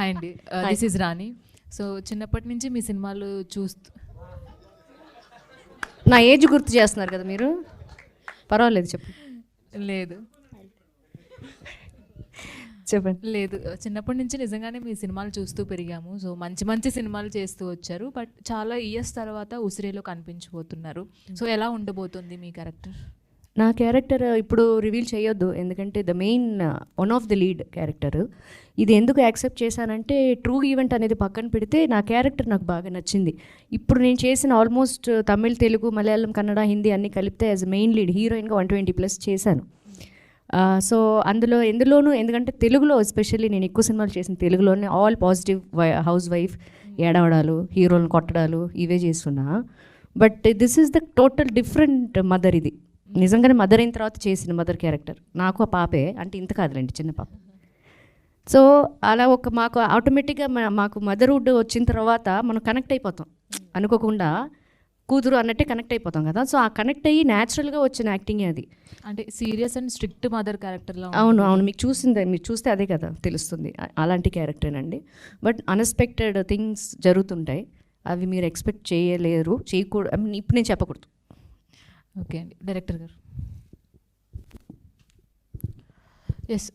Hi అండి, this is Rani. So చిన్నప్పటి నుంచి మీ సినిమాలు చూస్తూ నా ఏజ్ గుర్తు చేస్తున్నారు కదా మీరు, పర్వాలేదు చెప్పు. లేదు చెప్పండి. లేదు చిన్నప్పటి నుంచి నిజంగానే మీ సినిమాలు చూస్తూ పెరిగాము. సో మంచి మంచి సినిమాలు చేస్తూ వచ్చారు, బట్ చాలా ఇయర్స్ తర్వాత ఉసిరిలో కనిపించబోతున్నారు. సో ఎలా ఉండబోతుంది మీ క్యారెక్టర్? నా క్యారెక్టర్ ఇప్పుడు రివీల్ చేయొద్దు, ఎందుకంటే the main one of the lead character. ఇది ఎందుకు యాక్సెప్ట్ చేశానంటే ట్రూ ఈవెంట్ అనేది పక్కన పెడితే నా క్యారెక్టర్ నాకు బాగా నచ్చింది. ఇప్పుడు నేను చేసిన ఆల్మోస్ట్ తమిళ్, తెలుగు, మలయాళం, కన్నడ, హిందీ అన్నీ కలిపితే యాజ్ మెయిన్ లీడ్ హీరోయిన్గా 120+ చేశాను. సో ఎందులోనూ ఎందుకంటే తెలుగులో ఎస్పెషల్లీ నేను ఎక్కువ సినిమాలు చేసిన తెలుగులోనే ఆల్ పాజిటివ్ హౌస్ వైఫ్, ఏడవడాలు, హీరోలను కొట్టడాలు ఇవే చేస్తున్నా. But this is the total different mother. ఇది నిజంగానే మదర్ అయిన తర్వాత చేసిన మదర్ క్యారెక్టర్. నాకు ఆ పాపే, అంటే ఇంత కాదులేండి, చిన్న పాప. సో అలా మాకు ఆటోమేటిక్గా మాకు మదర్హుడ్ వచ్చిన తర్వాత మనం కనెక్ట్ అయిపోతాం, అనుకోకుండా కూతురు అన్నట్టే కనెక్ట్ అయిపోతాం కదా. సో ఆ కనెక్ట్ అయ్యి న్యాచురల్గా వచ్చిన యాక్టింగే అది. అంటే సీరియస్ అండ్ స్ట్రిక్ట్ మదర్ క్యారెక్టర్లో. అవును, మీరు చూస్తే అదే కదా తెలుస్తుంది, అలాంటి క్యారెక్టరేనండి. బట్ అన్ఎక్స్పెక్టెడ్ థింగ్స్ జరుగుతుంటాయి, అవి మీరు ఎక్స్పెక్ట్ చేయలేరు, చేయకూడదు. ఇప్పుడు నేను చెప్పకూడదు. ఓకే అండి, డైరెక్టర్ గారు. ఎస్,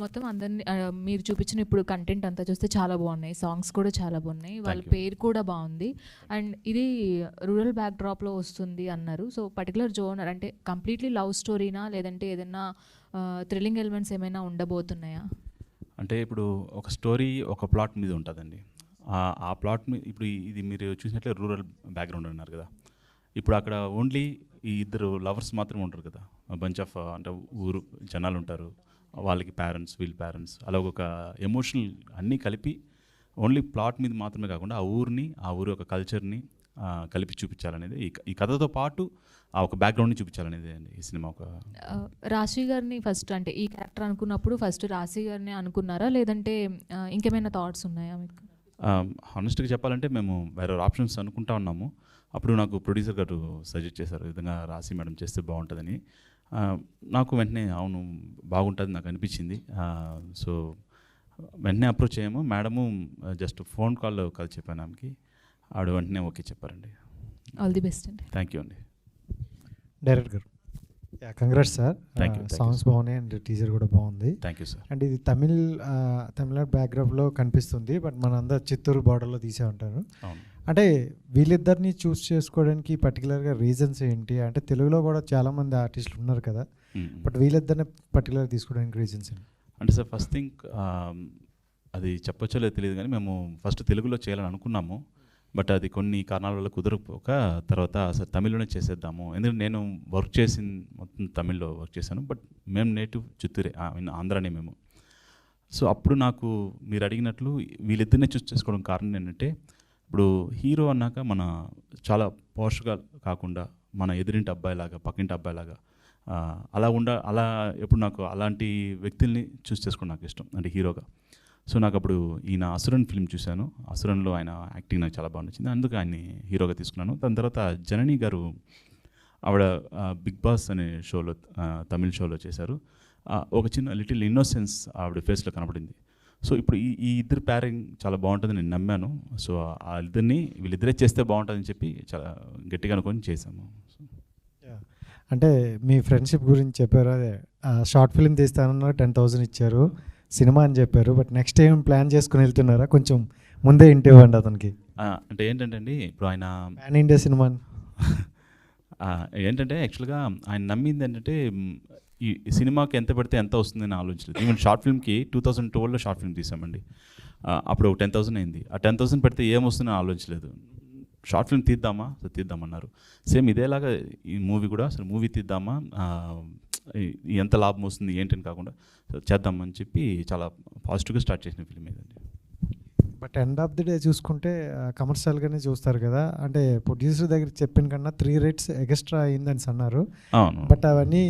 మొత్తం అందరినీ మీరు చూపించిన ఇప్పుడు కంటెంట్ అంతా చూస్తే చాలా బాగున్నాయి, సాంగ్స్ కూడా చాలా బాగున్నాయి, వాళ్ళ పేరు కూడా బాగుంది. అండ్ ఇది రూరల్ బ్యాక్డ్రాప్లో వస్తుంది అన్నారు. సో పర్టికులర్ జోనర్ అంటే కంప్లీట్లీ లవ్ స్టోరీనా, లేదంటే ఏదైనా థ్రిల్లింగ్ ఎలిమెంట్స్ ఏమైనా ఉండబోతున్నాయా? అంటే ఇప్పుడు ఒక స్టోరీ ఒక ప్లాట్ మీద ఉంటుందండి. ఆ ప్లాట్ మీద ఇప్పుడు ఇది మీరు చూసినట్లే రూరల్ బ్యాక్గ్రౌండ్ అన్నారు కదా. ఇప్పుడు అక్కడ ఓన్లీ ఈ ఇద్దరు లవర్స్ మాత్రమే ఉంటారు కదా, బంచ్ ఆఫ్ అంటే ఊరు జనాలు ఉంటారు, వాళ్ళకి పేరెంట్స్, వీళ్ళ పేరెంట్స్, అలా ఒక ఎమోషనల్ అన్నీ కలిపి ఓన్లీ ప్లాట్ మీద మాత్రమే కాకుండా ఆ ఊరిని, ఆ ఊరి యొక్క కల్చర్ని కలిపి చూపించాలనేది ఈ కథతో పాటు ఆ ఒక బ్యాక్గ్రౌండ్ని చూపించాలనేది అండి ఈ సినిమా. ఒక రాశి గారిని ఫస్ట్ అంటే ఈ క్యారెక్టర్ అనుకున్నప్పుడు ఫస్ట్ రాశి గారిని అనుకున్నారా, లేదంటే ఇంకేమైనా థాట్స్ ఉన్నాయా మీకు? హానెస్ట్గా చెప్పాలంటే మేము వేరే ఆప్షన్స్ అనుకుంటా ఉన్నాము. అప్పుడు నాకు ప్రొడ్యూసర్ గారు సజెస్ట్ చేశారు, ఈ విధంగా రాశి మేడం చేస్తే బాగుంటుందని. నాకు వెంటనే అవును బాగుంటుంది నాకు అనిపించింది. సో వెంటనే అప్రోచ్ అయ్యాము. మేడము జస్ట్ ఫోన్ కాల్లో కలిసి చెప్పాను ఆమెకి, ఆవిడ వెంటనే ఓకే చెప్పారండి. ఆల్ ది బెస్ట్ అండి. థ్యాంక్ యూ అండి. డైరెక్టర్ గారు, congrats sir. Thank you. Songs బాగున్నాయి అండ్ టీజర్ కూడా బాగుంది. Thank you sir. అండ్ ఇది తమిళనాడు బ్యాక్గ్రౌండ్లో కనిపిస్తుంది, బట్ మనందరూ చిత్తూరు బార్డర్లో తీసే ఉంటారు. అవును. అంటే వీళ్ళిద్దరిని చూస్ చేసుకోవడానికి పర్టికులర్గా రీజన్స్ ఏంటి? అంటే తెలుగులో కూడా చాలామంది ఆర్టిస్టులు ఉన్నారు కదా, బట్ వీళ్ళిద్దరిని పర్టికులర్గా తీసుకోవడానికి రీజన్స్ ఏంటి? అంటే సార్ ఫస్ట్ థింగ్ అది చెప్పొచ్చో లేదో తెలియదు కానీ మేము ఫస్ట్ తెలుగులో చేయాలని అనుకున్నాము. బట్ అది కొన్ని కారణాల వల్ల కుదరకపోక తర్వాత అసలు తమిళ్లోనే చేసేద్దాము. ఎందుకంటే నేను వర్క్ చేసింది మొత్తం తమిళ్లో వర్క్ చేశాను, బట్ మేము నేటివ్ చిత్తూరే, ఆంధ్రానే మేము. సో అప్పుడు నాకు మీరు అడిగినట్లు వీళ్ళిద్దరినే చూస్ చేసుకోవడం కారణం ఏంటంటే, ఇప్పుడు హీరో అన్నాక మన చాలా పోషగా కాకుండా మన ఎదురింటి అబ్బాయిలాగా, పక్కింటి అబ్బాయిలాగా అలా ఎప్పుడు నాకు అలాంటి వ్యక్తుల్ని చూస్ చేసుకోవడం నాకు ఇష్టం, అంటే హీరోగా. సో నాకు అప్పుడు ఈయన అసురన్ ఫిల్మ్ చూశాను, అసురన్లో ఆయన యాక్టింగ్ నాకు చాలా బాగా నచ్చింది, అందుకు ఆయన్ని హీరోగా తీసుకున్నాను. దాని తర్వాత జనని గారు, ఆవిడ బిగ్ బాస్ అనే షోలో, తమిళ్ షోలో చేశారు. ఒక చిన్న లిటిల్ ఇన్నోసెన్స్ ఆవిడ ఫేస్లో కనపడింది. సో ఇప్పుడు ఈ ఇద్దరు ప్యారింగ్ చాలా బాగుంటుందని నేను నమ్మాను. సో ఆ వీళ్ళిద్దరే చేస్తే బాగుంటుందని చెప్పి చాలా గట్టిగా అనుకొని చేశాము. అంటే మీ ఫ్రెండ్షిప్ గురించి చెప్పారు, అదే షార్ట్ ఫిల్మ్ తీస్తానన్నారు, 10,000 ఇచ్చారు, సినిమా అని చెప్పారు, బట్ నెక్స్ట్ ఏం ప్లాన్ చేసుకుని వెళ్తున్నారా? కొంచెం ముందే ఇంటి ఇవ్వండి అతనికి. అంటే ఏంటంటే అండి, ఇప్పుడు ఆయన పాన్ ఇండియా సినిమా ఏంటంటే యాక్చువల్గా ఆయన నమ్మింది ఏంటంటే ఈ సినిమాకి ఎంత పెడితే ఎంత వస్తుందని ఆలోచించలేదు. ఈవెన్ షార్ట్ ఫిల్మ్కి 2012లో షార్ట్ ఫిల్మ్ తీసామండి, అప్పుడు 10,000 అయింది. ఆ 10,000 పెడితే ఏమొస్తుందని ఆలోచించలేదు. షార్ట్ ఫిల్మ్ తీద్దామన్నారు. సేమ్ ఇదేలాగా ఈ మూవీ కూడా అసలు మూవీ తీద్దామా, ఎంత లాభం వస్తుంది ఏంటని కాకుండా చేద్దామని చెప్పి చాలా పాజిటివ్గా స్టార్ట్ చేసిన ఫిల్మ్ ఇదండి. But end of the day చూసుకుంటే కమర్షియల్గానే చూస్తారు కదా, అంటే ప్రొడ్యూసర్ దగ్గర చెప్పిన కన్నా 3 rates ఎక్స్ట్రా అయిందని అన్నారు. అవును. బట్ అవన్నీ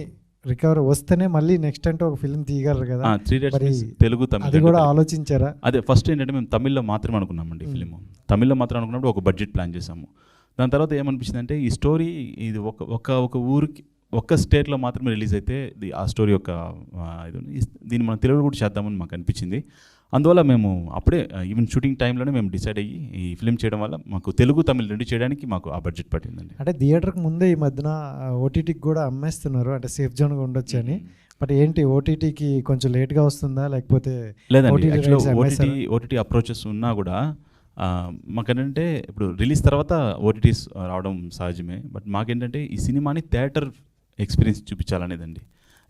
రికవర్ వస్తేనే మళ్ళీ నెక్స్ట్ అంటే ఒక ఫిల్మ్ తీయగలరు కదా, 3 rates తెలుగు తమిళ అది కూడా ఆలోచించారా? అదే ఫస్ట్ ఏంటంటే మేము తమిళ్లో మాత్రమే అనుకున్నామండి ఫిలిం. తమిళ్లో మాత్రం అనుకున్నప్పుడు ఒక బడ్జెట్ ప్లాన్ చేసాము. దాని తర్వాత ఏమనిపించింది అంటే ఈ స్టోరీ ఇది ఒక ఊరికి ఒక్క స్టేట్లో మాత్రమే రిలీజ్ అయితే ఆ స్టోరీ యొక్క దీన్ని మనం తెలుగులో కూడా చేద్దామని మాకు అనిపించింది. అందువల్ల మేము అప్పుడే ఈవెన్ షూటింగ్ టైంలోనే మేము డిసైడ్ అయ్యి ఈ ఫిలిం చేయడం వల్ల మాకు తెలుగు తమిళ్ రెండు చేయడానికి మాకు ఆ బడ్జెట్ పట్టిందండి. అంటే థియేటర్కి ముందే ఈ మధ్యన ఓటీటీకి కూడా అమ్మేస్తున్నారు, అంటే సేఫ్ జోన్గా ఉండొచ్చు అని. బట్ ఏంటి ఓటీటీకి కొంచెం లేట్గా వస్తుందా లేకపోతే? లేదండి, యాక్చువల్గా ఓటీటీ అప్రోచెస్ ఉన్నా కూడా మాకేంటంటే ఇప్పుడు రిలీజ్ తర్వాత ఓటీటీస్ రావడం సహజమే. బట్ మాకేంటంటే ఈ సినిమాని థియేటర్ ఎక్స్పీరియన్స్ చూపించాలనేదండి.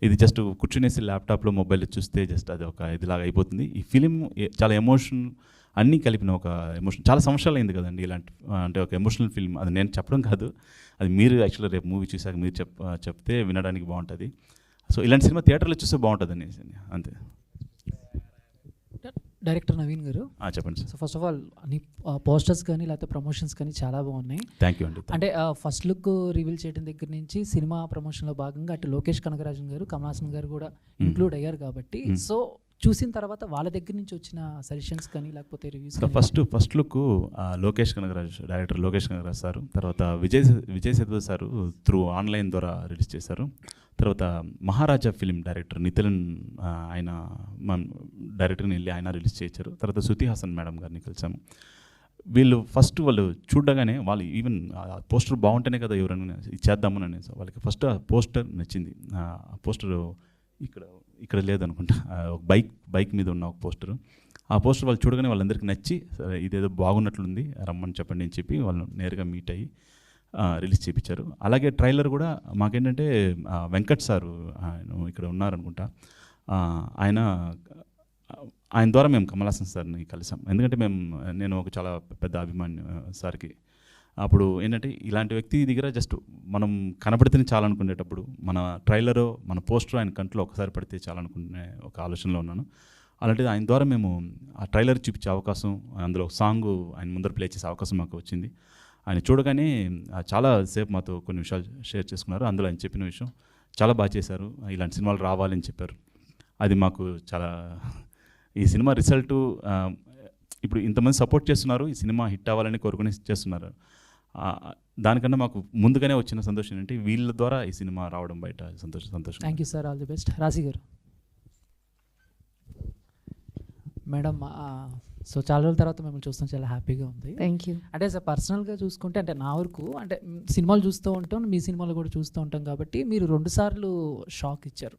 ఇది జస్ట్ కూర్చునేసి ల్యాప్టాప్లో మొబైల్లో చూస్తే జస్ట్ అది ఒక ఇదిలాగా అయిపోతుంది. ఈ ఫిలిం చాలా ఎమోషన్ అన్నీ కలిపిన ఒక ఎమోషన్. చాలా సంవత్సరాలు అయింది కదండి ఇలాంటి, అంటే ఒక ఎమోషనల్ ఫిల్మ్. అది నేను చెప్పడం కాదు, అది మీరు యాక్చువల్గా రేపు మూవీ చూసాక మీరు చెప్తే వినడానికి బాగుంటుంది. సో ఇలాంటి సినిమా థియేటర్లో చూస్తే బాగుంటుంది అనేసి అంతే. డైరెక్టర్ నవీన్ గారు చెప్పండి sir. So first of all అన్ని పోస్టర్స్ కానీ లేకపోతే ప్రమోషన్స్ కానీ చాలా బాగున్నాయి. థ్యాంక్ యూ అండి. అంటే ఫస్ట్ లుక్ రివీల్ చేయడం దగ్గర నుంచి సినిమా ప్రమోషన్లో భాగంగా అటు లోకేష్ కనగరాజన్ గారు, కమల్ హాసన్ గారు కూడా ఇంక్లూడ్ అయ్యారు కాబట్టి సో చూసిన తర్వాత వాళ్ళ దగ్గర నుంచి వచ్చిన సజెషన్స్ కానీ లేకపోతే reviews. First look Lokesh Kanagaraj, director Lokesh Kanagaraj sir, తర్వాత Vijay Sethupathi sir through online ద్వారా రిలీజ్ చేశారు. తర్వాత మహారాజా ఫిలిం డైరెక్టర్ నితిన్, ఆయన డైరెక్టర్ని వెళ్ళి ఆయన రిలీజ్ చేయించారు. తర్వాత శృతి హాసన్ మేడం గారిని కలిసాము. వీళ్ళు వాళ్ళు చూడగానే వాళ్ళు ఈవెన్ పోస్టర్ బాగుంటేనే కదా ఎవరైనా చేద్దామని అనేసి వాళ్ళకి ఫస్ట్ ఆ పోస్టర్ నచ్చింది. ఆ పోస్టర్ ఇక్కడ లేదనుకుంటా, ఒక బైక్ మీద ఉన్న ఒక పోస్టర్. ఆ పోస్టర్ వాళ్ళు చూడగానే వాళ్ళందరికీ నచ్చి ఇదేదో బాగున్నట్లుంది రమ్మని చెప్పండి అని చెప్పి వాళ్ళు నేరుగా మీట్ అయ్యి రిలీజ్ చేయించారు. అలాగే ట్రైలర్ కూడా మాకేంటంటే వెంకట్ సారు ఆయన ఇక్కడ ఉన్నారనుకుంటా, ఆయన ద్వారా మేము కమల్ హాసన్ సార్ని కలిసాం. ఎందుకంటే నేను ఒక చాలా పెద్ద అభిమాని సార్కి. అప్పుడు ఏంటంటే ఇలాంటి వ్యక్తి దగ్గర జస్ట్ మనం కనపడితేనే చాలనుకునేటప్పుడు మన ట్రైలరు మన పోస్టర్ ఆయన కంట్లో ఒకసారి పడితే చాలనుకునే ఒక ఆలోచనలో ఉన్నాను. అలాంటిది ఆయన ద్వారా మేము ఆ ట్రైలర్ చూపించే అవకాశం, అందులో ఒక సాంగ్ ఆయన ముందర ప్లే చేసే అవకాశం మాకు వచ్చింది. ఆయన చూడగానే చాలా సేపు మాతో కొన్ని విషయాలు షేర్ చేసుకున్నారు. అందులో ఆయన చెప్పిన విషయం చాలా బాగా చేశారు, ఇలాంటి సినిమాలు రావాలని చెప్పారు. అది మాకు చాలా, ఈ సినిమా రిజల్ట్ ఇప్పుడు ఇంతమంది సపోర్ట్ చేస్తున్నారు, ఈ సినిమా హిట్ అవ్వాలని కోరుకుని చేస్తున్నారు. దానికన్నా మాకు ముందుగానే వచ్చిన సంతోషం ఏంటంటే వీళ్ళ ద్వారా ఈ సినిమా రావడం బయట సంతోషం. Thank you sir, all the best. రాశి గారు. మేడం, సో చాలా రోజుల తర్వాత మిమ్మల్ని చూస్తాం, చాలా హ్యాపీగా ఉంది. Thank you. అంటే సార్ పర్సనల్గా చూసుకుంటే అంటే నా వరకు అంటే సినిమాలు చూస్తూ ఉంటాం, మీ సినిమాలు కూడా చూస్తూ ఉంటాం కాబట్టి మీరు 2 సార్లు షాక్ ఇచ్చారు.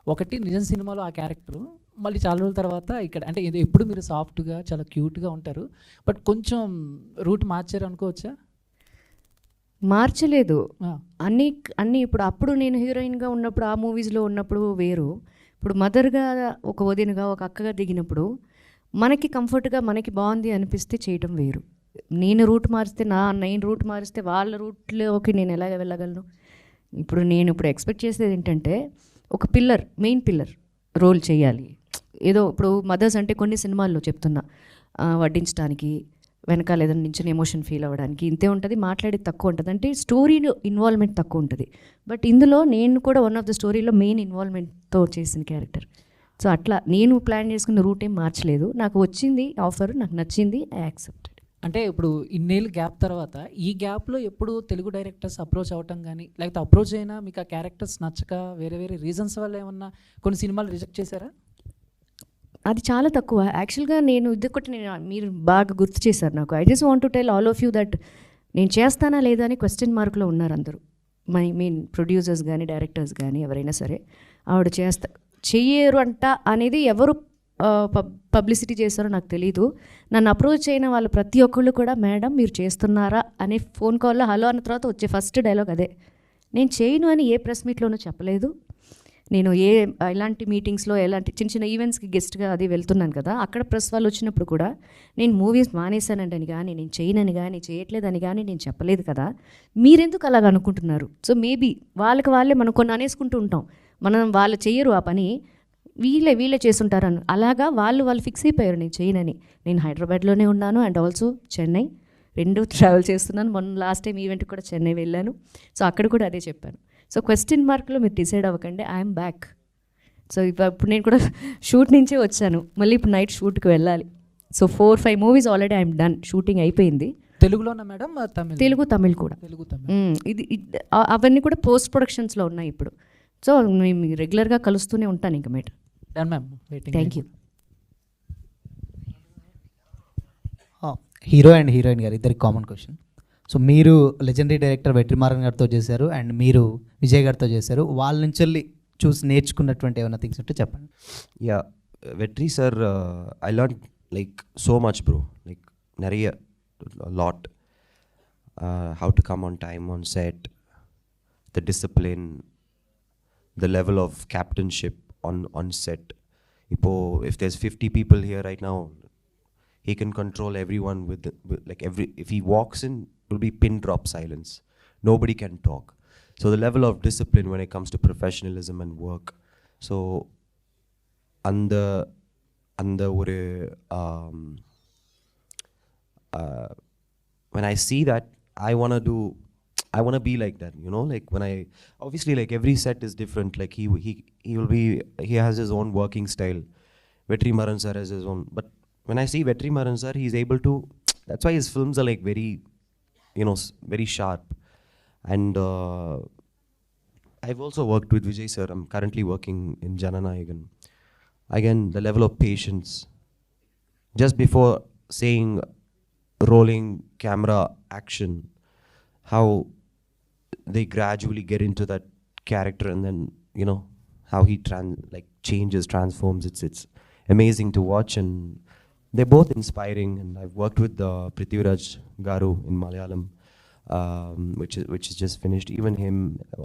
ఒకటి నిజం సినిమాలో ఆ క్యారెక్టరు, మళ్ళీ చాలా రోజుల తర్వాత ఇక్కడ అంటే ఇది ఎప్పుడు మీరు సాఫ్ట్గా చాలా క్యూట్గా ఉంటారు, బట్ కొంచెం రూట్ మార్చారు అనుకోవచ్చా? మార్చలేదు. అన్నీ అప్పుడు నేను హీరోయిన్గా ఉన్నప్పుడు ఆ మూవీస్లో ఉన్నప్పుడు వేరు, ఇప్పుడు మదర్గా ఒక వదినగా ఒక అక్కగా దిగినప్పుడు మనకి కంఫర్ట్గా మనకి బాగుంది అనిపిస్తే చేయటం వేరు. నేను రూట్ మారిస్తే వాళ్ళ రూట్లోకి నేను ఎలాగ వెళ్ళగలను? నేను ఎక్స్పెక్ట్ చేసేది ఏంటంటే ఒక మెయిన్ పిల్లర్ రోల్ చేయాలి. ఏదో ఇప్పుడు మదర్స్ అంటే కొన్ని సినిమాల్లో చెప్తున్నా వడ్డించడానికి వెనకాల ఏదైనా నుంచి ఎమోషన్ ఫీల్ అవ్వడానికి ఇంతే ఉంటుంది, మాట్లాడేది తక్కువ ఉంటుంది, అంటే స్టోరీలో ఇన్వాల్వ్మెంట్ తక్కువ ఉంటుంది. బట్ ఇందులో నేను కూడా వన్ ఆఫ్ ద స్టోరీలో మెయిన్ ఇన్వాల్వ్మెంట్తో చేసిన క్యారెక్టర్. సో అట్లా నేను ప్లాన్ చేసుకున్న రూట్ ఏం మార్చలేదు. నాకు వచ్చింది ఆఫర్, నాకు నచ్చింది, ఐ యాక్సెప్టెడ్. అంటే ఇప్పుడు ఇన్నేళ్ళు గ్యాప్ తర్వాత ఈ గ్యాప్లో ఎప్పుడు తెలుగు డైరెక్టర్స్ అప్రోచ్ అవ్వటం కానీ లేకపోతే అప్రోచ్ అయినా మీకు ఆ క్యారెక్టర్స్ నచ్చక వేరే రీజన్స్ వల్ల ఏమన్నా కొన్ని సినిమాలు రిజెక్ట్ చేశారా? అది చాలా తక్కువ యాక్చువల్గా. మీరు బాగా గుర్తు చేశారు నాకు. I just want to tell all of you that నేను చేస్తానా లేదా అని క్వశ్చన్ మార్క్లో ఉన్నారు అందరూ. మీన్ ప్రొడ్యూసర్స్ కానీ డైరెక్టర్స్ కానీ ఎవరైనా సరే. ఆవిడ చెయ్యరు అనేది ఎవరు పబ్లిసిటీ చేస్తారో నాకు తెలీదు. నన్ను అప్రోచ్ అయిన వాళ్ళు ప్రతి ఒక్కళ్ళు కూడా మేడం మీరు చేస్తున్నారా అనే ఫోన్ కాల్లో హలో అన్న తర్వాత వచ్చే ఫస్ట్ డైలాగ్ అదే. నేను చేయను అని ఏ ప్రెస్ మీట్లోనూ చెప్పలేదు. నేను ఇలాంటి మీటింగ్స్లో ఎలాంటి చిన్న ఈవెంట్స్కి గెస్ట్గా అది వెళ్తున్నాను కదా, అక్కడ ప్రెస్ వాళ్ళు వచ్చినప్పుడు కూడా నేను మూవీస్ మానేశానంటని కానీ నేను చేయనని కానీ చేయట్లేదని కానీ నేను చెప్పలేదు కదా, మీరెందుకు అలాగ అనుకుంటున్నారు? సో మేబీ వాళ్ళే మనం కొన్ని అనేసుకుంటూ ఉంటాం, వాళ్ళు చెయ్యరు ఆ పని, వీళ్ళే చేస్తుంటారని. అలాగా వాళ్ళు ఫిక్స్ అయిపోయారు నేను చేయనని. నేను హైదరాబాద్లోనే ఉన్నాను అండ్ ఆల్సో చెన్నై 2 ట్రావెల్ చేస్తున్నాను. మొన్న లాస్ట్ టైం ఈవెంట్కి కూడా చెన్నై వెళ్ళాను. సో అక్కడ కూడా అదే చెప్పాను. సో క్వశ్చన్ మార్క్లో మీరు డిసైడ్ అవ్వకండి, ఐఎమ్ బ్యాక్. సో ఇప్పుడు నేను కూడా షూట్ నుంచే వచ్చాను, మళ్ళీ ఇప్పుడు నైట్ షూట్కి వెళ్ళాలి. So 4-5 movies already I'm done, shooting అయిపోయింది. తెలుగులోనా మేడం? తెలుగు తమిళ్ కూడా. ఇది అవన్నీ కూడా పోస్ట్ ప్రొడక్షన్స్లో ఉన్నాయి ఇప్పుడు. సో మేము రెగ్యులర్గా కలుస్తూనే ఉంటాను ఇంకా madam. Done ma'am, thank you. Hero and heroine గారు ఇద్దరికి కామన్ క్వశ్చన్. సో మీరు లెజెండరీ డైరెక్టర్ వెట్రిమారన్ గారితో చేశారు అండ్ మీరు విజయ్ గారితో చేశారు. వాళ్ళ నుంచి వెళ్ళి చూసి నేర్చుకున్నటువంటి ఏమైనా థింగ్స్ ఉంటే చెప్పండి. Yeah, Vetri sir, I learned like so much, bro. Like nariya, a lot. How to come on time on set, the discipline, the level of captainship on set. If there's 50 people here right now, he can control everyone with like if he walks in, it will be pin drop silence. Nobody can talk. So the level of discipline when it comes to professionalism and work. So அந்த ஒரு when I see that, I want to be like that, you know, like when I obviously like every set is different, like he has his own working style. Vetrimaran sir has his own, but when I see Vetrimaran sir, he's able to, that's why his films are like very, you know, very sharp. And I've also worked with Vijay sir. I'm currently working in Jananayagan. Again, the level of patience. Just before saying rolling camera action, how they gradually get into that character, and then, you know, how he changes, transforms. It's amazing to watch, and they're both inspiring. And I've worked with Prithviraj Garu in Malayalam, which is just finished. Even him,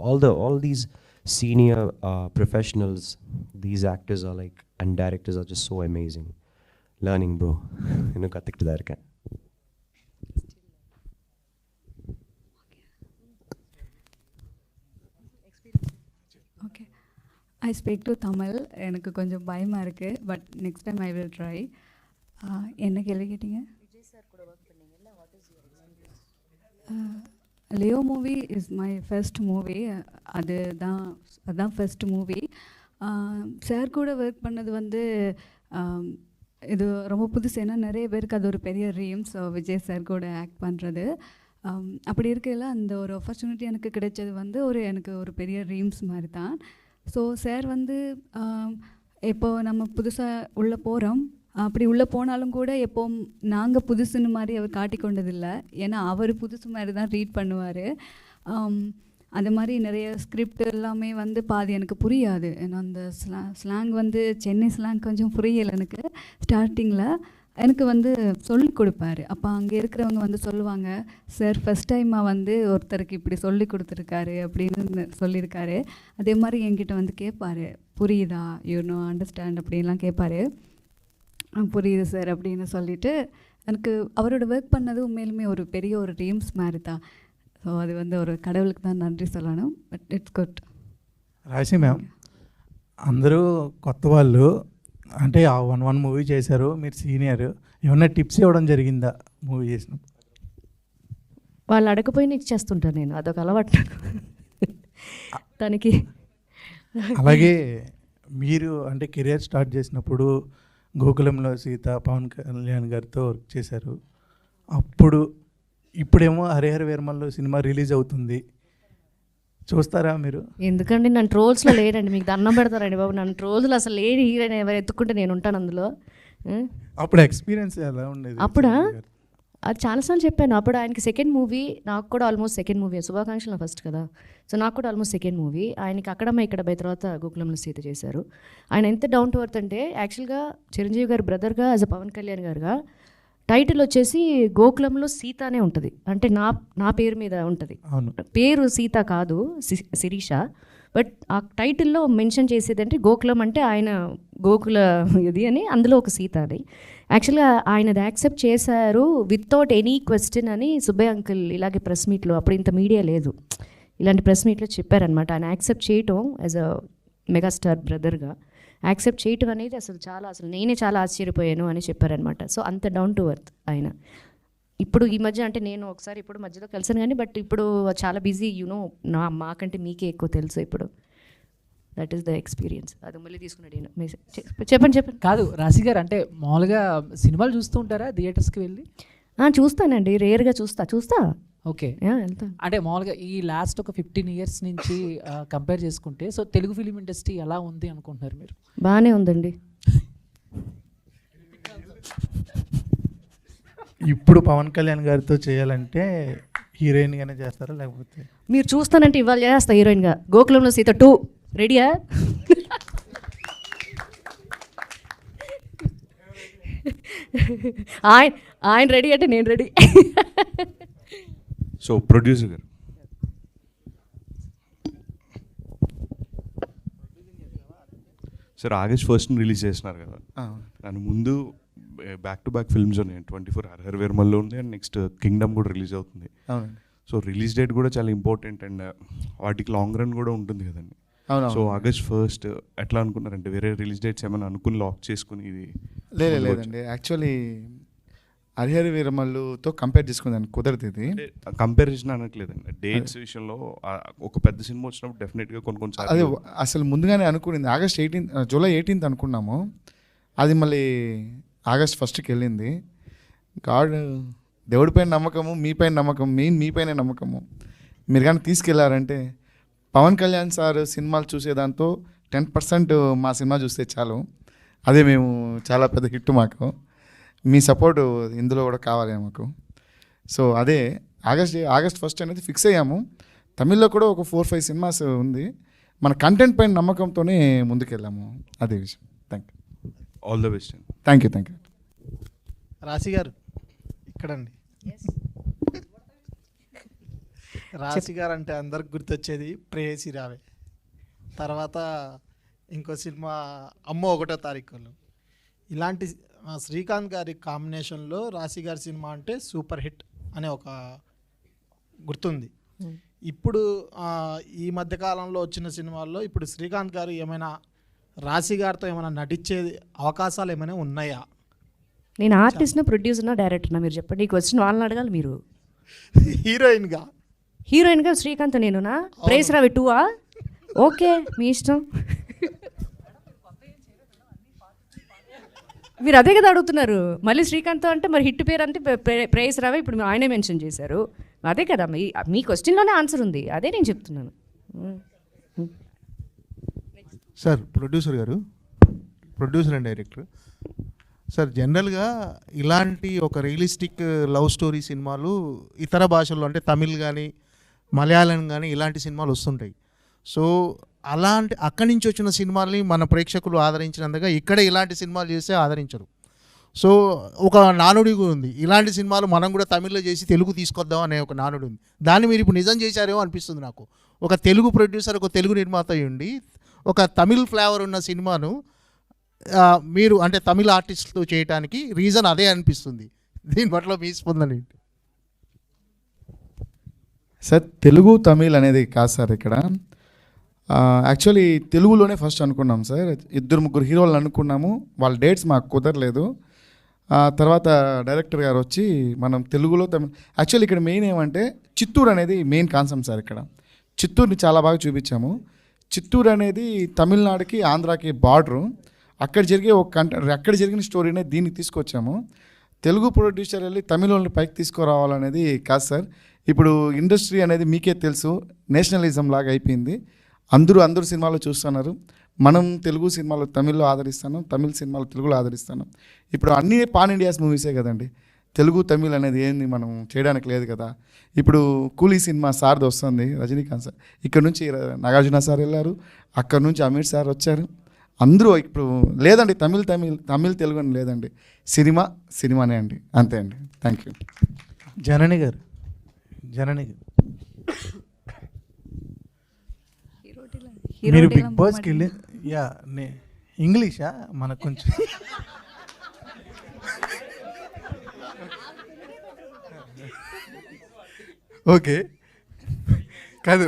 all these senior professionals, these actors are like, and directors are just so amazing. Learning, bro. You know, kathikittu da irukken. Okay, I speak to Tamil. எனக்கு கொஞ்சம் பயமா இருக்கு, but next time I will try. என்ன கேள்வி கேட்டீங்க? Vijay sir கூட work பண்ணீங்கல்ல, what is your experience? Leo movie is my first movie. அதுதான் ஃபர்ஸ்ட் மூவி. சார் கூட ஒர்க் பண்ணது வந்து இது ரொம்ப புதுசு. ஏன்னா நிறைய பேருக்கு அது ஒரு பெரிய ட்ரீம்ஸ் விஜய் சார் கூட ஆக்ட் பண்ணுறது. அப்படி இருக்கையில் அந்த ஒரு ஆப்பர்ச்சுனிட்டி எனக்கு கிடைச்சது வந்து எனக்கு ஒரு பெரிய ட்ரீம்ஸ் மாதிரி தான். ஸோ சார் வந்து இப்போது நம்ம புதுசாக உள்ளே போகிறோம், அப்படி உள்ளே போனாலும் கூட எப்போவும் நாங்கள் புதுசுன்னு மாதிரி அவர் காட்டிக்கொண்டதில்லை. ஏன்னா அவர் புதுசு மாதிரி தான் ரீட் பண்ணுவார். அது மாதிரி நிறைய ஸ்கிரிப்ட் எல்லாமே வந்து பாதி எனக்கு புரியாது. ஏன்னா அந்த ஸ்லாங் வந்து சென்னை ஸ்லாங் கொஞ்சம் புரியலை எனக்கு ஸ்டார்டிங்கில். எனக்கு வந்து சொல்லி கொடுப்பாரு. அப்போ அங்கே இருக்கிறவங்க வந்து சொல்லுவாங்க, சார் ஃபஸ்ட் டைமாக வந்து ஒருத்தருக்கு இப்படி சொல்லி கொடுத்துருக்காரு அப்படின்னு சொல்லியிருக்காரு. அதே மாதிரி என்கிட்ட வந்து கேட்பார், புரியுதா, யூனோ அண்டர்ஸ்டாண்ட் அப்படின்லாம் கேட்பார். புரியுது சார் அப்படின்னு சொல்லிவிட்டு எனக்கு அவரோட ஒர்க் பண்ணது உண்மையிலுமே ஒரு பெரிய ஒரு ட்ரீம்ஸ் மாதிரி தான். ஸோ அது வந்து ஒரு கடவுளுக்கு தான் நன்றி சொல்லணும். But it's good. రాశి మ్యామ్, అందరూ కొత్త వాళ్ళు, అంటే ఆ 1 మూవీ చేశారు, మీరు సీనియర్, ఏమన్నా టిప్స్ ఇవ్వడం జరిగిందా మూవీ చేసినప్పుడు? వాళ్ళు అడగపోయినా ఇచ్చేస్తుంటాను నేను, అదొక అలవాటు తనకి. అలాగే మీరు అంటే కెరియర్ స్టార్ట్ చేసినప్పుడు గోకులంలో సీత పవన్ కళ్యాణ్ గారితో వర్క్ చేశారు. ఇప్పుడేమో హరిహర వీరమల్లో సినిమా రిలీజ్ అవుతుంది, చూస్తారా మీరు? ఎందుకండి నన్ను ట్రోల్స్లో లేరండి, మీకు దండం పెడతారండి బాబు. నన్ను ట్రోల్స్లో అసలు లేని హీరోయిన్ ఎవరు ఎత్తుకుంటే నేను ఉంటాను అందులో. అప్పుడు ఎక్స్పీరియన్స్ ఎలా ఉండేది? అప్పుడా అది చాలాసార్లు చెప్పాను. అప్పుడు ఆయనకి సెకండ్ మూవీ, నాకు కూడా ఆల్మోస్ట్ సెకండ్ మూవీ. శుభాకాంక్షలు ఫస్ట్ కదా, సో నాకు కూడా ఆల్మోస్ట్ సెకండ్ మూవీ. ఆయనకి అక్కడమ్మ ఇక్కడ బై తర్వాత గోకులంలో సీత చేశారు. ఆయన ఎంత డౌన్ టు ఎర్త్ అంటే, యాక్చువల్గా చిరంజీవి గారి బ్రదర్గా యాజ్ అ పవన్ కళ్యాణ్ గారుగా టైటిల్ వచ్చేసి గోకులంలో సీత అనే ఉంటుంది. అంటే నా పేరు మీద ఉంటుంది. పేరు సీత కాదు, శిరీష. బట్ ఆ టైటిల్లో మెన్షన్ చేసేది అంటే గోకులం అంటే ఆయన గోకుల ఇది అని, అందులో ఒక సీత అని. యాక్చువల్గా ఆయనది యాక్సెప్ట్ చేశారు వితౌట్ ఎనీ క్వశ్చన్ అని సుబ్బయ్య అంకుల్ ఇలాగే ప్రెస్ మీట్లో, అప్పుడు ఇంత మీడియా లేదు, ఇలాంటి ప్రెస్ మీట్లో చెప్పారనమాట. ఆయన యాక్సెప్ట్ చేయటం యాజ్ అ మెగాస్టార్ బ్రదర్గా యాక్సెప్ట్ చేయటం అనేది అసలు నేనే చాలా ఆశ్చర్యపోయాను అని చెప్పారనమాట. సో అంత డౌన్ టు ఎర్త్ ఆయన. ఇప్పుడు ఈ మధ్య అంటే నేను ఒకసారి ఇప్పుడు మధ్యలో కలిసాను కానీ, బట్ ఇప్పుడు చాలా బిజీ, యూనో, మాకంటే మీకే ఎక్కువ తెలుసు ఇప్పుడు. That is the experience. అది మళ్ళీ తీసుకున్నాడు. చెప్పండి. కాదు రాశి గారు, అంటే మామూలుగా సినిమాలు చూస్తూ ఉంటారా థియేటర్స్కి వెళ్ళి? చూస్తానండి, రేర్గా చూస్తా. ఓకే, వెళ్తా. అంటే మామూలుగా ఈ లాస్ట్ ఒక 15 years నుంచి కంపేర్ చేసుకుంటే, సో తెలుగు ఫిలిం ఇండస్ట్రీ ఎలా ఉంది అనుకుంటున్నారు మీరు? బాగానే ఉందండి. ఇప్పుడు పవన్ కళ్యాణ్ గారితో చేయాలంటే హీరోయిన్గానే చేస్తారా లేకపోతే? మీరు చూస్తానంటే ఇవాళ చేస్తా హీరోయిన్గా. గోకులంలో సీత 2 రెడీయా? ఆయన రెడీ అంటే నేను రెడీ. సో ప్రొడ్యూసర్ గారు, సార్ ఆగస్ట్ 1 రిలీజ్ చేసినారు కదా, దాని ముందు బ్యాక్ టు బ్యాక్ ఫిల్మ్స్ ఉన్నాయి. 24 హర్హర్ వీరమల్లో ఉంది అండ్ నెక్స్ట్ కింగ్డమ్ కూడా రిలీజ్ అవుతుంది. సో రిలీజ్ డేట్ కూడా చాలా ఇంపార్టెంట్ అండ్ వాటికి లాంగ్ రన్ కూడా ఉంటుంది కదండి. సో ఆగస్ట్ 1 ఎట్లా అనుకున్నారంటే వేరే రిలీజ్ డేట్స్ ఏమైనా అనుకుని లాక్ చేసుకుని ఇది? లేదండి, యాక్చువల్లీ హరిహర వీరమల్లుతో కంపేర్ చేసుకుందాన్ని కుదరదు. ఇది కంపారిజన్ అనట్లేదండి, డేట్స్ విషయంలో ఒక పెద్ద సినిమా వచ్చినప్పుడు డెఫినెట్గా కొన్ని అదే అసలు ముందుగానే అనుకునింది ఆగస్ట్ 18 జూలై 18 అనుకున్నాము. అది మళ్ళీ ఆగస్ట్ 1కి వెళ్ళింది. దేవుడిపైన నమ్మకము, మీపైన నమ్మకం, మీపైన నమ్మకము. మీరు కానీ తీసుకెళ్లారంటే పవన్ కళ్యాణ్ సార్ సినిమాలు చూసేదాంతో 10% మా సినిమా చూస్తే చాలు. అదే మేము చాలా పెద్ద హిట్ మాకు. మీ సపోర్ట్ ఇందులో కూడా కావాలి మాకు. సో అదే ఆగస్ట్ 1 అనేది ఫిక్స్ అయ్యాము. తమిళ్లో కూడా ఒక 4-5 సినిమాస్ ఉంది. మన కంటెంట్ పైన నమ్మకంతోనే ముందుకెళ్ళాము. అదే విషయం. Thank you. All the best. Thank you. రాశి గారు ఇక్కడండి. రాశి గారు అంటే అందరికి గుర్తొచ్చేది ప్రేయసి రావే, తర్వాత ఇంకో సినిమా అమ్మో 1వ తారీఖులో. ఇలాంటి శ్రీకాంత్ గారి కాంబినేషన్లో రాశి గారి సినిమా అంటే సూపర్ హిట్ అనే ఒక గుర్తుంది. ఇప్పుడు ఈ మధ్యకాలంలో వచ్చిన సినిమాల్లో ఇప్పుడు శ్రీకాంత్ గారు ఏమైనా రాశి గారితో ఏమైనా నటించే అవకాశాలు ఏమైనా ఉన్నాయా? నేను ఆర్టిస్ట్నా, ప్రొడ్యూసర్నా, డైరెక్టర్నా మీరు చెప్పండి. ఈ క్వశ్చన్ వాళ్ళని అడగాలి మీరు. హీరోయిన్గా శ్రీకాంత్ నేనునా? ప్రేయసి రావే 2 ఓకే, మీ ఇష్టం. మీరు అదే కదా అడుగుతున్నారు. మళ్ళీ శ్రీకాంత్ అంటే మరి హిట్ పేరు అంటే ప్రేయసి రావే. ఇప్పుడు ఆయనే మెన్షన్ చేశారు. అదే కదా మీ క్వశ్చన్లోనే ఆన్సర్ ఉంది. అదే నేను చెప్తున్నాను. సార్ ప్రొడ్యూసర్ గారు, ప్రొడ్యూసర్ అండ్ డైరెక్టర్ సార్, జనరల్గా ఇలాంటి ఒక రియలిస్టిక్ లవ్ స్టోరీ సినిమాలు ఇతర భాషల్లో అంటే తమిళ్ కానీ మలయాళం కానీ ఇలాంటి సినిమాలు వస్తుంటాయి. సో అలాంటి అక్కడి నుంచి వచ్చిన సినిమాల్ని మన ప్రేక్షకులు ఆదరించినందుగా ఇక్కడ ఇలాంటి సినిమాలు చేస్తే ఆదరించరు. సో ఒక నానుడి ఉంది, ఇలాంటి సినిమాలు మనం కూడా తమిళ్లో చేసి తెలుగు తీసుకొద్దాం అనే ఒక నానుడి ఉంది. దాన్ని మీరు ఇప్పుడు నిజం చేశారేమో అనిపిస్తుంది నాకు. ఒక తెలుగు ప్రొడ్యూసర్, ఒక తెలుగు నిర్మాత ఉండి ఒక తమిళ్ ఫ్లేవర్ ఉన్న సినిమాను మీరు అంటే తమిళ ఆర్టిస్టులతో చేయడానికి రీజన్ అదే అనిపిస్తుంది. దీని పట్ల మీ స్పందన ఏంటి? సార్ తెలుగు తమిళ్ అనేది కాదు సార్. ఇక్కడ యాక్చువల్లీ తెలుగులోనే ఫస్ట్ అనుకున్నాం సార్. 2-3 హీరోలు అనుకున్నాము. వాళ్ళ డేట్స్ మాకు కుదరలేదు. తర్వాత డైరెక్టర్ గారు వచ్చి మనం తెలుగులో తమిళ్ యాక్చువల్లీ ఇక్కడ మెయిన్ ఏమంటే చిత్తూరు అనేది మెయిన్ కాన్సెప్ట్ సార్. ఇక్కడ చిత్తూరుని చాలా బాగా చూపించాము. చిత్తూరు అనేది తమిళనాడుకి ఆంధ్రాకి బార్డరు. అక్కడ జరిగిన స్టోరీనే దీనికి తీసుకొచ్చాము. తెలుగు ప్రొడ్యూసర్ వెళ్ళి తమిళని పైకి తీసుకురావాలనేది కాదు సార్. ఇప్పుడు ఇండస్ట్రీ అనేది మీకే తెలుసు, నేషనలిజం లాగా అయిపోయింది. అందరూ సినిమాలు చూస్తున్నారు. మనం తెలుగు సినిమాలు తమిళ్లో ఆదరిస్తున్నాం, తమిళ సినిమాలు తెలుగులో ఆదరిస్తున్నాం. ఇప్పుడు అన్నీ పాన్ ఇండియాస్ మూవీసే కదండి. తెలుగు తమిళ్ అనేది ఏంది మనం చేయడానికి లేదు కదా. ఇప్పుడు కూలీ సినిమా సార్ది వస్తుంది, రజనీకాంత్ సార్. ఇక్కడ నుంచి నాగార్జున సార్ వెళ్ళారు, అక్కడ నుంచి అమీర్ సార్ వచ్చారు. అందరూ ఇప్పుడు లేదండి తమిళ్ తెలుగు అని లేదండి. సినిమానే అండి, అంతే అండి. Thank you. జనని గారు మీరు బిగ్ బాస్కి వెళ్ళి ఇంగ్లీషా మనకు కొంచెం ఓకే కాదు,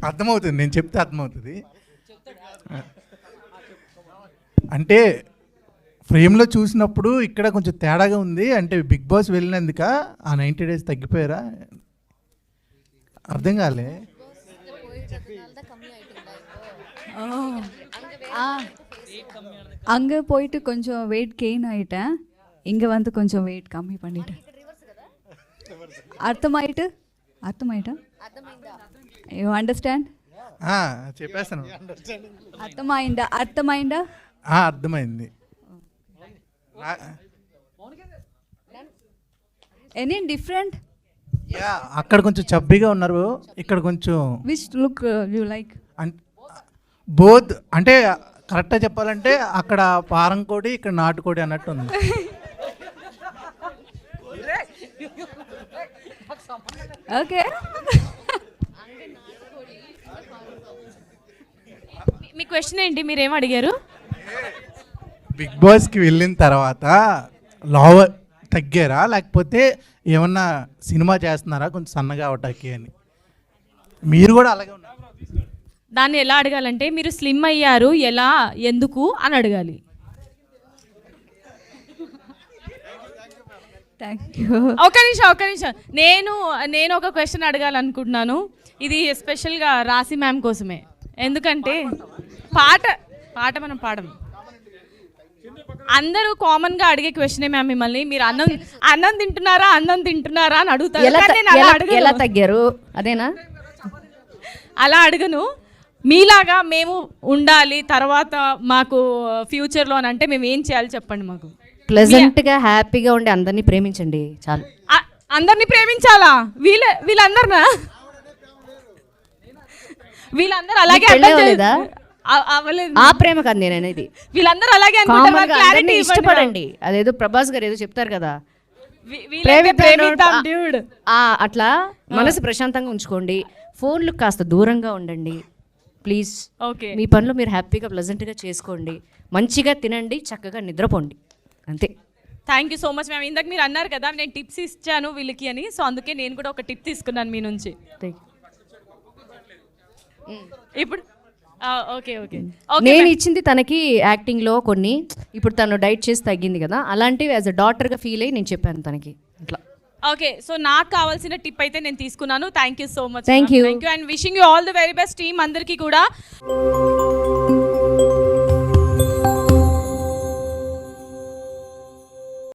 అర్థమవుతుంది, నేను చెప్తే అర్థమవుతుంది. అంటే ఫ్రేమ్లో చూసినప్పుడు ఇక్కడ కొంచెం తేడాగా ఉంది. అంటే బిగ్ బాస్ వెళ్ళినందుక ఆ 90 days తగ్గిపోయారా? అర్థం కాలే. அங்கே போயிட்டு கொஞ்சம் வெயிட் கெயின் ஆகிட்டேன், இங்கே வந்து கொஞ்சம் வெயிட் கம்மி பண்ணிட்டேன். అర్థమైటా యూ అండర్స్టాండ్? చెప్పేస్తాను. అర్థమైందా? అర్థమైంది. Any different? యా, అక్కడ కొంచెం చబ్బీగా ఉన్నారు, ఇక్కడ కొంచెం which look you like? Both అంటే కరెక్ట్గా చెప్పాలంటే అక్కడ పారం కోడి, ఇక్కడ నాటుకోడి అన్నట్టు ఉంది. ఓకే. మీ క్వశ్చన్ ఏంటి, మీరేం అడిగారు? బిగ్ బాస్కి వెళ్ళిన తర్వాత లావ్ తగ్గారా, లేకపోతే ఏమన్నా సినిమా చేస్తున్నారా కొంచెం సన్నగా అవటానికి అని? మీరు కూడా అలాగే ఉన్నారు. దాన్ని ఎలా అడగాలంటే మీరు స్లిమ్ అయ్యారు ఎలా, ఎందుకు అని అడగాలి. ఒక నిమిషం నేను ఒక క్వశ్చన్ అడగాలనుకుంటున్నాను. ఇది ఎస్పెషల్గా రాశి మ్యామ్ కోసమే. ఎందుకంటే పాట మనం పాడము. అందరూ కామన్గా అడిగే క్వశ్చనే మ్యామ్ మిమ్మల్ని. మీరు అన్నం తింటున్నారా అని అడుగుతారు. ఎలా తగ్గారు అదేనా? అలా అడగను. మీలాగా మేము ఉండాలి తర్వాత మాకు ఫ్యూచర్లో అని అంటే మేము ఏం చేయాలి చెప్పండి మాకు. ప్లెజెంట్గా హ్యాపీగా ఉండి అందరినీ ప్రేమించండి చాలు. అందరినీ ప్రేమించాలా? వీళ్ళందరూ అలాగే అవ్వలేదు. ఆ ప్రేమ కాదు నేను అనేది. వీళ్ళందరూ అలాగే ఇష్టపడండి. అదేదో ప్రభాస్ గారు ఏదో చెప్తారు కదా, అట్లా మనసు ప్రశాంతంగా ఉంచుకోండి. ఫోన్లు కాస్త దూరంగా ఉండండి ప్లీజ్. ఓకే, మీ పనులు మీరు హ్యాపీగా ప్లెజెంట్గా చేసుకోండి, మంచిగా తినండి, చక్కగా నిద్రపోండి, అంతే. Thank you so much ma'am. ఇందాక మీరు అన్నారు కదా నేను టిప్స్ ఇచ్చాను వీళ్ళకి అని, సో అందుకే నేను కూడా ఒక టిప్ తీసుకున్నాను మీ నుంచి. ఇప్పుడు ఓకే నేను ఇచ్చింది తనకి యాక్టింగ్లో కొన్ని, ఇప్పుడు తను డైట్ చేసి తగ్గింది కదా, అలాంటివి యాజ్ అ డాటర్గా ఫీల్ అయ్యి నేను చెప్పాను తనకి అట్లా. ఓకే, సో నాకు కావాల్సిన టిప్ అయితే నేను తీసుకున్నాను. Thank you so much. Thank you and wishing you all the very best team అందరికీ కూడా.